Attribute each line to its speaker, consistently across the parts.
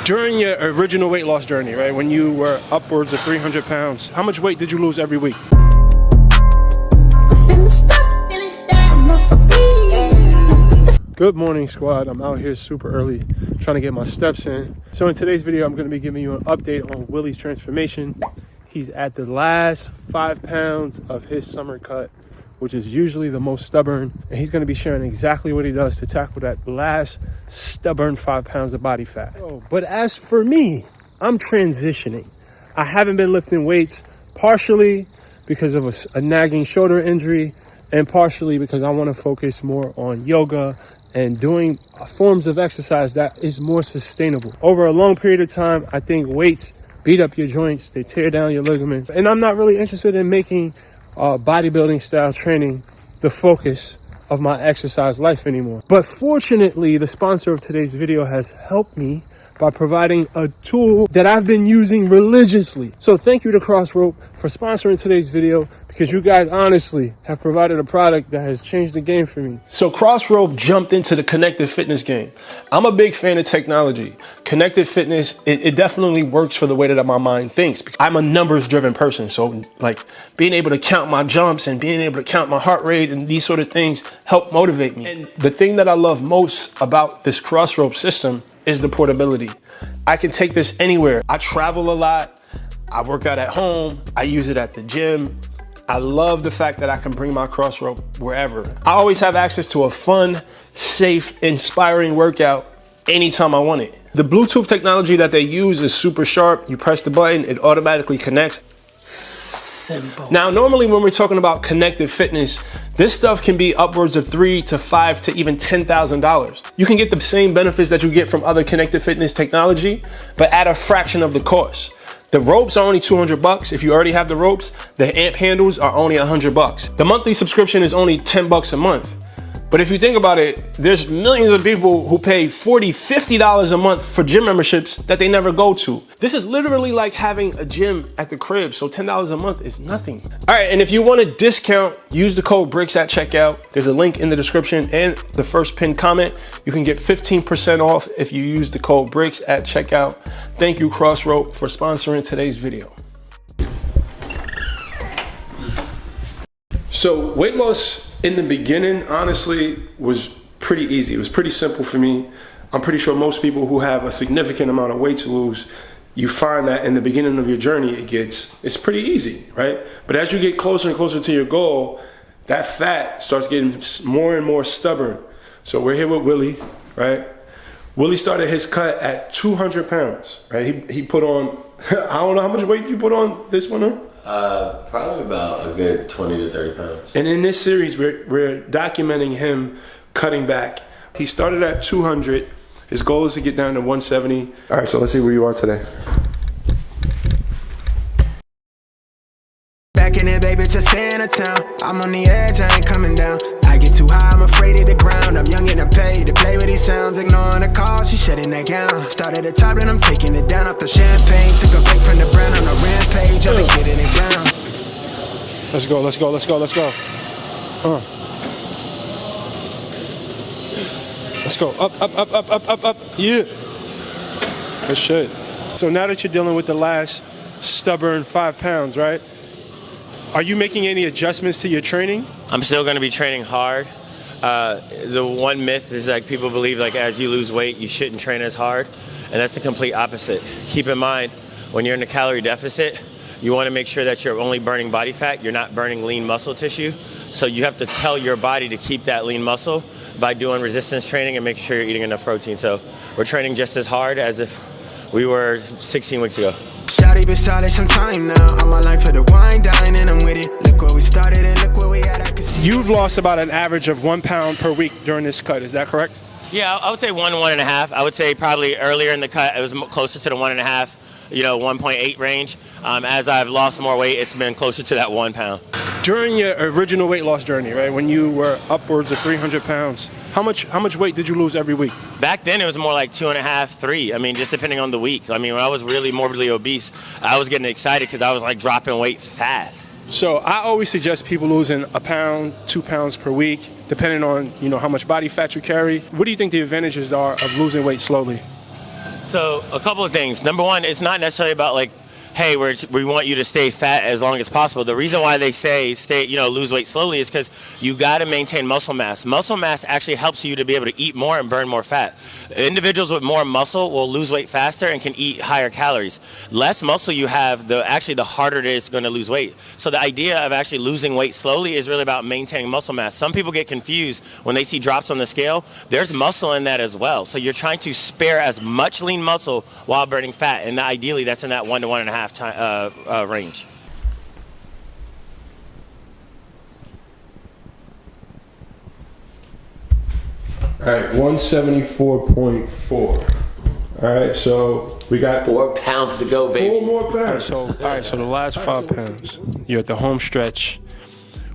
Speaker 1: During your original weight loss journey, right, when you were upwards of 300 pounds, how much weight did you lose every week? Good morning, squad. I'm out here super early trying to get my steps in. So in today's video, I'm going to be giving you an update on Willie's transformation. He's at the last 5 pounds of his summer cut, which is usually the most stubborn. And he's going to be sharing exactly what he does to tackle that last stubborn 5 pounds of body fat. But as for me, I'm transitioning. I haven't been lifting weights, partially because of a nagging shoulder injury, and partially because I want to focus more on yoga and doing forms of exercise that is more sustainable. Over a long period of time, I think weights beat up your joints, they tear down your ligaments. And I'm not really interested in making bodybuilding style training the focus of my exercise life anymore. But fortunately, the sponsor of today's video has helped me by providing a tool that I've been using religiously. So thank you to Crossroad for sponsoring today's video, because you guys honestly have provided a product that has changed the game for me. So Crossroad jumped into the connected fitness game. I'm a big fan of technology. Connected fitness, it definitely works for the way that my mind thinks. I'm a numbers driven person. So like being able to count my jumps and being able to count my heart rate and these sort of things help motivate me. And the thing that I love most about this Crossroad system is the portability. I can take this anywhere. I travel a lot. I work out at home. I use it at the gym. I love the fact that I can bring my Crossroad wherever. I always have access to a fun, safe, inspiring workout anytime I want it. The Bluetooth technology that they use is super sharp. You press the button, it automatically connects. Simple. Now, normally when we're talking about connected fitness, this stuff can be upwards of $3,000 to $5,000 to even $10,000. You can get the same benefits that you get from other connected fitness technology, but at a fraction of the cost. The ropes are only $200 if you already have the ropes. The amp handles are only $100. The monthly subscription is only $10 a month. But if you think about it, there's millions of people who pay $40, $50 a month for gym memberships that they never go to. This is literally like having a gym at the crib, so $10 a month is nothing. All right, and if you want a discount, use the code Brix at checkout. There's a link in the description and the first pinned comment. You can get 15% off if you use the code Brix at checkout. Thank you, Crossroad, for sponsoring today's video. So weight loss in the beginning, honestly, was pretty easy. It was pretty simple for me. I'm pretty sure most people who have a significant amount of weight to lose, you find that in the beginning of your journey, it's pretty easy, right? But as you get closer and closer to your goal, that fat starts getting more and more stubborn. So we're here with Willie, right? Willie started his cut at 200 pounds, right? He put on, I don't know how much weight you put on this one, huh?
Speaker 2: Probably about a good 20 to 30 pounds. And
Speaker 1: in this series, we're documenting him cutting back. He started at 200. His goal is to get down to 170. All right, so let's see where you are today.
Speaker 3: Back in it, baby, just staying in town. I'm on the edge, I ain't coming down. I get too high, I'm afraid of the ground. I'm young and I'm paid to play with these sounds. Ignoring the call, she shutting that gown. Started at the top and I'm taking it down off the champagne. Took a break from the brand on a rampage. I've been getting it down.
Speaker 1: Let's go, let's go, let's go, let's go. Let's go, up, up, up, up, up, up, up. Yeah. Good shit. So now that you're dealing with the last stubborn 5 pounds, right? Are you making any adjustments to your training?
Speaker 2: I'm still going to be training hard. The one myth is that people believe like as you lose weight, you shouldn't train as hard. And that's the complete opposite. Keep in mind, when you're in a calorie deficit, you want to make sure that you're only burning body fat. You're not burning lean muscle tissue. So you have to tell your body to keep that lean muscle by doing resistance training and making sure you're eating enough protein. So we're training just as hard as if we were 16 weeks ago.
Speaker 3: Shawty been solid some time now. I'm on line for the wine, dine, and I'm with it. Look where we started and look where we at. I can see.
Speaker 1: You've lost about an average of 1 pound per week during this cut. Is that correct?
Speaker 2: Yeah, I would say 1.5. I would say probably earlier in the cut, it was closer to the 1.5. 1.8 range. As I've lost more weight, it's been closer to that 1 pound.
Speaker 1: During your original weight loss journey, right, when you were upwards of 300 pounds, how much weight did you lose every week?
Speaker 2: Back then, it was more like 2.5, 3. I mean, just depending on the week. I mean, when I was really morbidly obese, I was getting excited because I was like dropping weight fast.
Speaker 1: So I always suggest people losing a pound, 2 pounds per week, depending on how much body fat you carry. What do you think the advantages are of losing weight slowly?
Speaker 2: So a couple of things. Number one, it's not necessarily about like, hey, we want you to stay fat as long as possible. The reason why they say lose weight slowly is because you got to maintain muscle mass. Muscle mass actually helps you to be able to eat more and burn more fat. Individuals with more muscle will lose weight faster and can eat higher calories. Less muscle you have, the harder it is going to lose weight. So the idea of actually losing weight slowly is really about maintaining muscle mass. Some people get confused when they see drops on the scale. There's muscle in that as well. So you're trying to spare as much lean muscle while burning fat, and ideally that's in that 1 to 1.5 range.
Speaker 1: All right, 174.4. All right, so we got
Speaker 4: 4 pounds to go, baby.
Speaker 1: 4 more pounds. So the last 5 pounds, you're at the home stretch.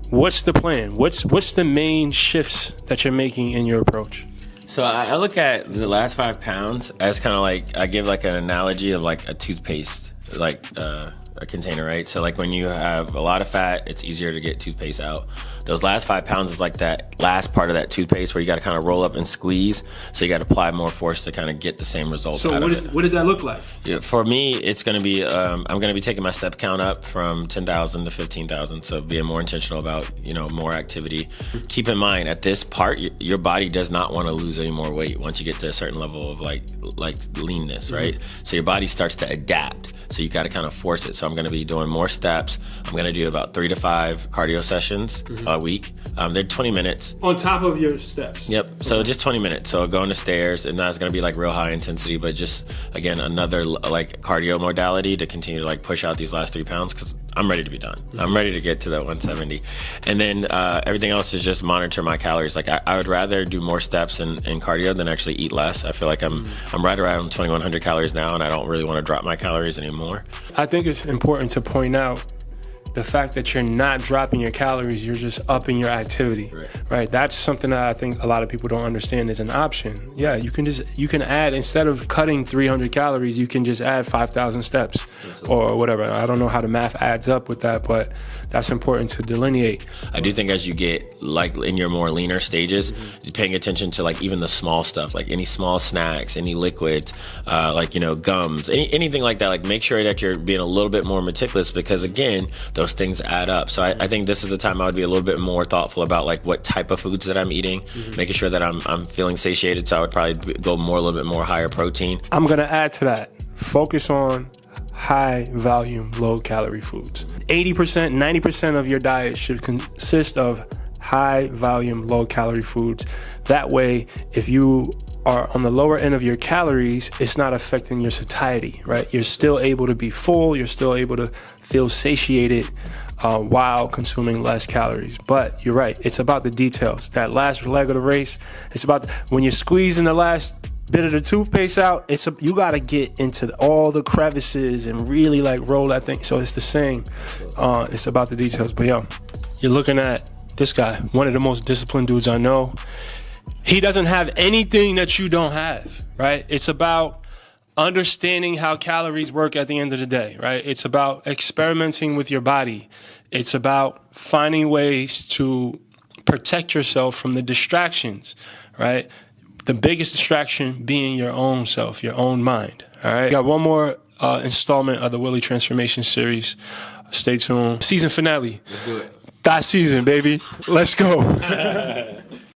Speaker 1: What's the plan? What's the main shifts that you're making in your approach?
Speaker 2: So I look at the last 5 pounds as kind of like, I give like an analogy of like a toothpaste, like a container, right? So like when you have a lot of fat, it's easier to get toothpaste out. Those last 5 pounds is like that last part of that toothpaste where you got to kind of roll up and squeeze. So you got to apply more force to kind of get the same results out of it.
Speaker 1: What does that look like?
Speaker 2: Yeah, for me, it's going to be, I'm going to be taking my step count up from 10,000 to 15,000. So being more intentional about, more activity. Keep in mind at this part, your body does not want to lose any more weight once you get to a certain level of like leanness, right? So your body starts to adapt. So you got to kind of force it. So I'm going to be doing more steps. I'm going to do about 3 to 5 cardio sessions a week. They're 20 minutes.
Speaker 1: On top of your steps?
Speaker 2: Yep. So just 20 minutes. So going to stairs, and that's going to be like real high intensity, but just, again, another like cardio modality to continue to like push out these last 3 pounds because I'm ready to be done. I'm ready to get to that 170. And then everything else is just monitor my calories. Like I would rather do more steps and cardio than actually eat less. I feel like I'm right around 2,100 calories now, and I don't really want to drop my calories anymore.
Speaker 1: I think it's important to point out the fact that you're not dropping your calories, you're just upping your activity, right? That's something that I think a lot of people don't understand is an option. Yeah, you can add, instead of cutting 300 calories, you can just add 5,000 steps or whatever. I don't know how the math adds up with that, but that's important to delineate.
Speaker 2: I do think as you get like in your more leaner stages, paying attention to like even the small stuff, like any small snacks, any liquids, like, gums, anything like that, like make sure that you're being a little bit more meticulous because again, those things add up. So I think this is the time I would be a little bit more thoughtful about like what type of foods that I'm eating, making sure that I'm feeling satiated. So I would probably go a little bit more higher protein.
Speaker 1: I'm going to add to that. Focus on high volume, low calorie foods. 80%, 90% of your diet should consist of high volume, low calorie foods. That way, if you are on the lower end of your calories, it's not affecting your satiety, right? You're still able to be full. You're still able to feel satiated while consuming less calories. But you're right. It's about the details. That last leg of the race, it's about when you're squeezing the last bit of the toothpaste out, you got to get into all the crevices and really like roll that thing. So it's the same. It's about the details. But yo, you're looking at this guy, one of the most disciplined dudes I know. He doesn't have anything that you don't have, right? It's about understanding how calories work at the end of the day, right? It's about experimenting with your body. It's about finding ways to protect yourself from the distractions, right? The biggest distraction being your own self, your own mind, all right? Got one more installment of the Willie Transformation series. Stay tuned. Season finale.
Speaker 4: Let's do it.
Speaker 1: That season, baby. Let's go.